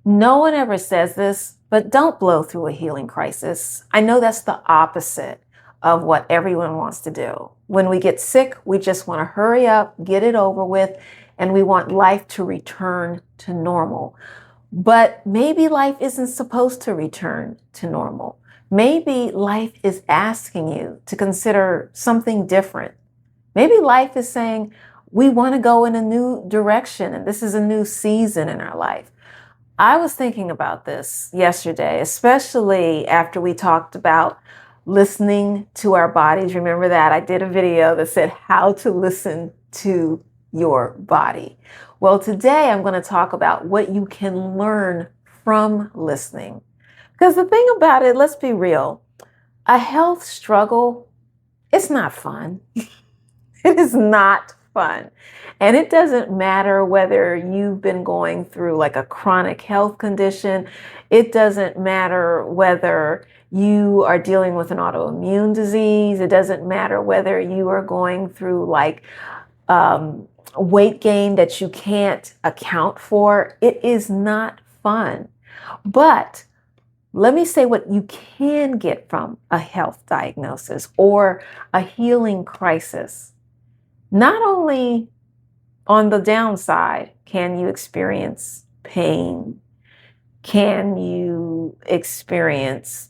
No one ever says this, but don't blow through a healing crisis. I know that's the opposite of what everyone wants to do. When we get sick, we just want to hurry up, get it over with, and we want life to return to normal. But maybe life isn't supposed to return to normal. Maybe life is asking you to consider something different. Maybe life is saying, we want to go in a new direction, and this is a new season in our life. I was thinking about this yesterday, especially after we talked about listening to our bodies. Remember that? I did a video that said how to listen to your body. Well, today I'm going to talk about what you can learn from listening. Because the thing about it, let's be real, a health struggle, it's not fun. It is not fun. And it doesn't matter whether you've been going through like a chronic health condition. It doesn't matter whether you are dealing with an autoimmune disease. It doesn't matter whether you are going through like weight gain that you can't account for. It is not fun. But let me say what you can get from a health diagnosis or a healing crisis. Not only on the downside can you experience pain, can you experience,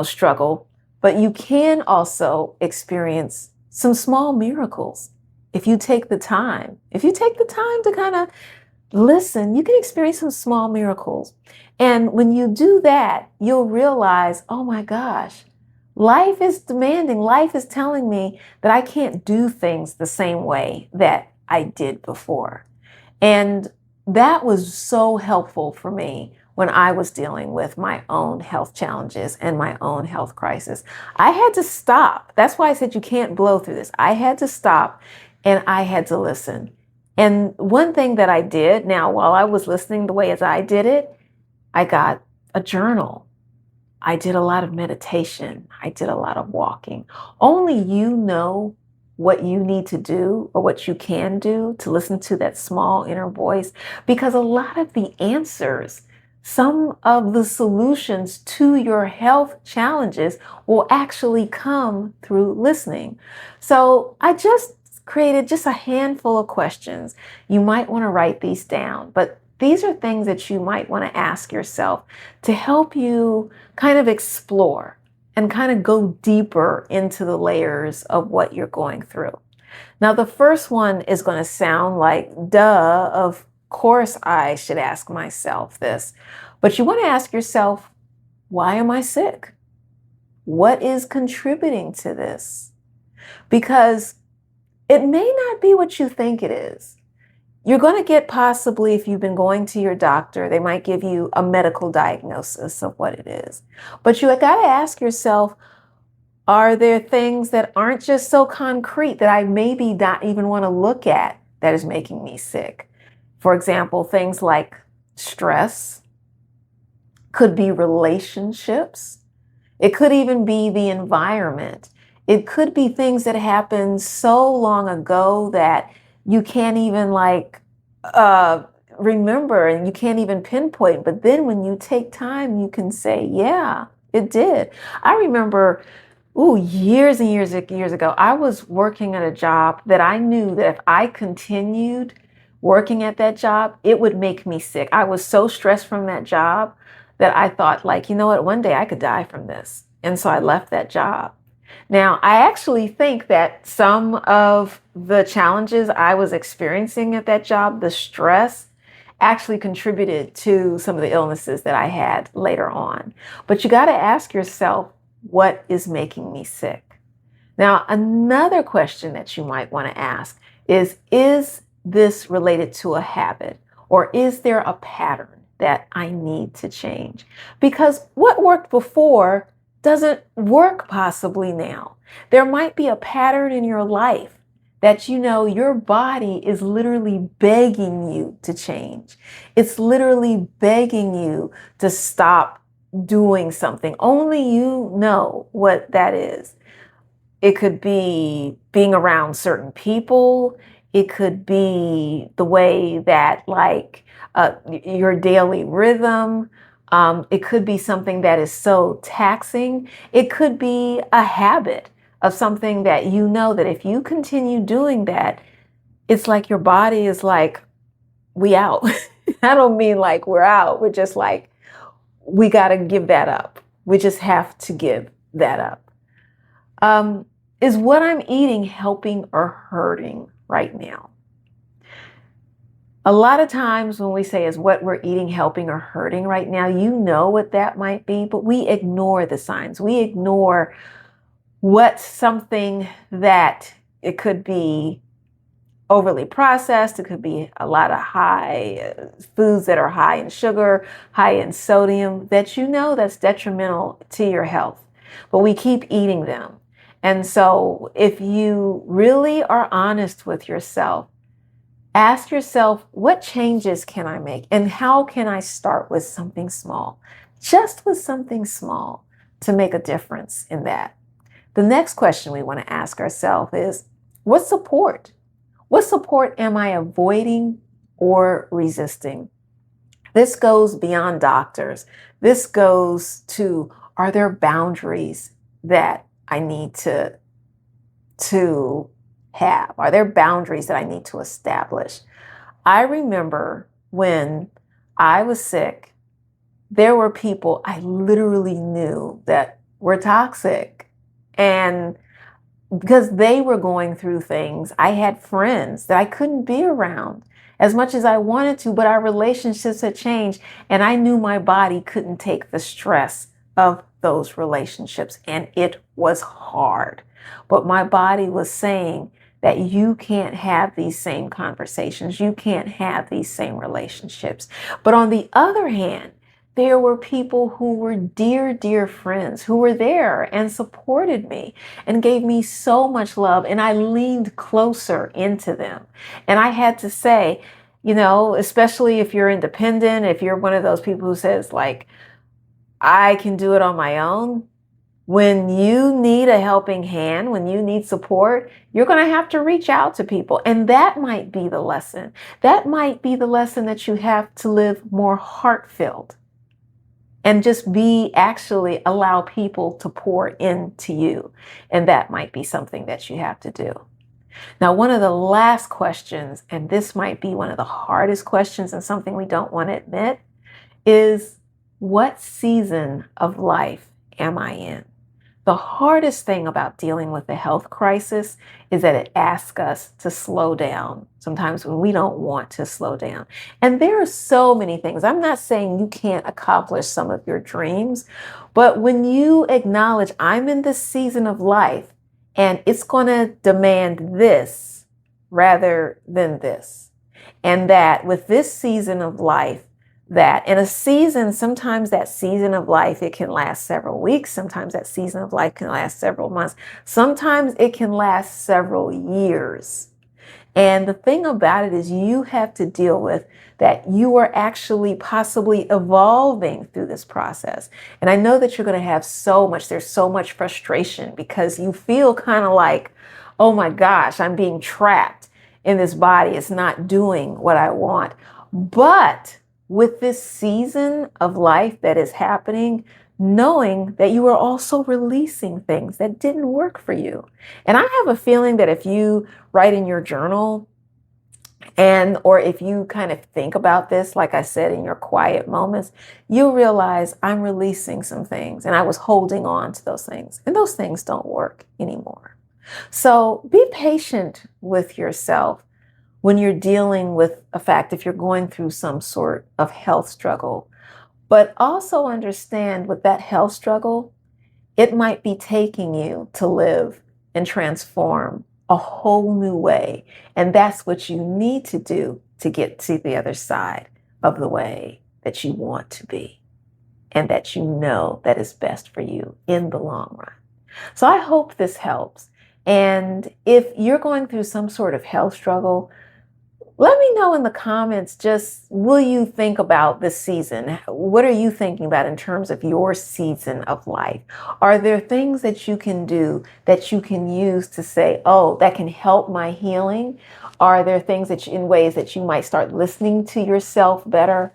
struggle, but you can also experience some small miracles. If you take the time to kind of listen, you can experience some small miracles. And when you do that, you'll realize, oh my gosh, life is demanding. Life is telling me that I can't do things the same way that I did before. And that was so helpful for me when I was dealing with my own health challenges and my own health crisis. I had to stop. That's why I said you can't blow through this. I had to stop and I had to listen. And one thing that I did now, while I was listening the way as I did it, I got a journal. I did a lot of meditation. I did a lot of walking. Only you know what you need to do or what you can do to listen to that small inner voice, because a lot of the answers, some of the solutions to your health challenges will actually come through listening. So I just created just a handful of questions. You might want to write these down, but these are things that you might want to ask yourself to help you kind of explore and kind of go deeper into the layers of what you're going through. Now, the first one is going to sound like, duh, of course I should ask myself this. But you want to ask yourself, why am I sick? What is contributing to this? Because it may not be what you think it is. You're going to get possibly, if you've been going to your doctor, they might give you a medical diagnosis of what it is. But you got to ask yourself, are there things that aren't just so concrete that I maybe not even want to look at that is making me sick? For example, things like stress, could be relationships. It could even be the environment. It could be things that happened so long ago that you can't even remember and you can't even pinpoint. But then when you take time, you can say, yeah, it did. I remember, years and years ago, I was working at a job that I knew that if I continued working at that job, it would make me sick. I was so stressed from that job that I thought, you know what, one day I could die from this. And so I left that job. Now, I actually think that some of the challenges I was experiencing at that job, the stress, actually contributed to some of the illnesses that I had later on. But you got to ask yourself, what is making me sick? Now, another question that you might want to ask is this related to a habit, or is there a pattern that I need to change? Because what worked before doesn't work possibly now. There might be a pattern in your life that your body is literally begging you to change. It's literally begging you to stop doing something. Only you know what that is. It could be being around certain people. It could be the way that, like, your daily rhythm. It could be something that is so taxing. It could be a habit of something that you know that if you continue doing that, it's like your body is like, we out. I don't mean like we're out. We're just like, we got to give that up. We just have to give that up. Is what I'm eating helping or hurting right now? A lot of times when we say, is what we're eating helping or hurting right now, you know what that might be, but we ignore the signs. We ignore what's something that it could be overly processed. It could be a lot of high foods that are high in sugar, high in sodium, that you know that's detrimental to your health. But we keep eating them. And so if you really are honest with yourself, ask yourself, what changes can I make? And how can I start with something small? Just with something small to make a difference in that. The next question we want to ask ourselves is, what support? What support am I avoiding or resisting? This goes beyond doctors. This goes to, are there boundaries that I need to have? Are there boundaries that I need to establish? I remember when I was sick, there were people I literally knew that were toxic. And because they were going through things, I had friends that I couldn't be around as much as I wanted to, but our relationships had changed. And I knew my body couldn't take the stress of those relationships. And it was hard. But my body was saying that you can't have these same conversations. You can't have these same relationships. But on the other hand, there were people who were dear, dear friends who were there and supported me and gave me so much love. And I leaned closer into them. And I had to say, you know, especially if you're independent, if you're one of those people who says like, I can do it on my own. When you need a helping hand, when you need support, you're going to have to reach out to people. And that might be the lesson. That might be the lesson that you have to live more heart-filled and just actually allow people to pour into you. And that might be something that you have to do. Now, one of the last questions, and this might be one of the hardest questions and something we don't want to admit, is what season of life am I in? The hardest thing about dealing with a health crisis is that it asks us to slow down, sometimes when we don't want to slow down. And there are so many things. I'm not saying you can't accomplish some of your dreams, but when you acknowledge I'm in this season of life and it's going to demand this rather than this, and that with this season of life, that in a season, sometimes that season of life, it can last several weeks. Sometimes that season of life can last several months. Sometimes it can last several years. And the thing about it is you have to deal with that you are actually possibly evolving through this process. And I know that you're going to have there's so much frustration because you feel kind of like, oh my gosh, I'm being trapped in this body. It's not doing what I want. But with this season of life that is happening, knowing that you are also releasing things that didn't work for you. And I have a feeling that if you write in your journal or if you kind of think about this, like I said, in your quiet moments, you'll realize I'm releasing some things and I was holding on to those things and those things don't work anymore. So be patient with yourself when you're dealing with a fact, if you're going through some sort of health struggle, but also understand with that health struggle, it might be taking you to live and transform a whole new way. And that's what you need to do to get to the other side of the way that you want to be and that you know that is best for you in the long run. So I hope this helps. And if you're going through some sort of health struggle, Let me know in the comments, just will you think about this season? What are you thinking about in terms of your season of life? Are there things that you can do that you can use to say, oh, that can help my healing? Are there things that in ways that you might start listening to yourself better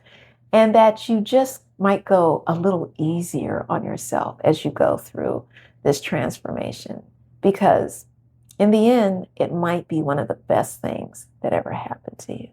and that you just might go a little easier on yourself as you go through this transformation? Because in the end, it might be one of the best things that ever happened to you.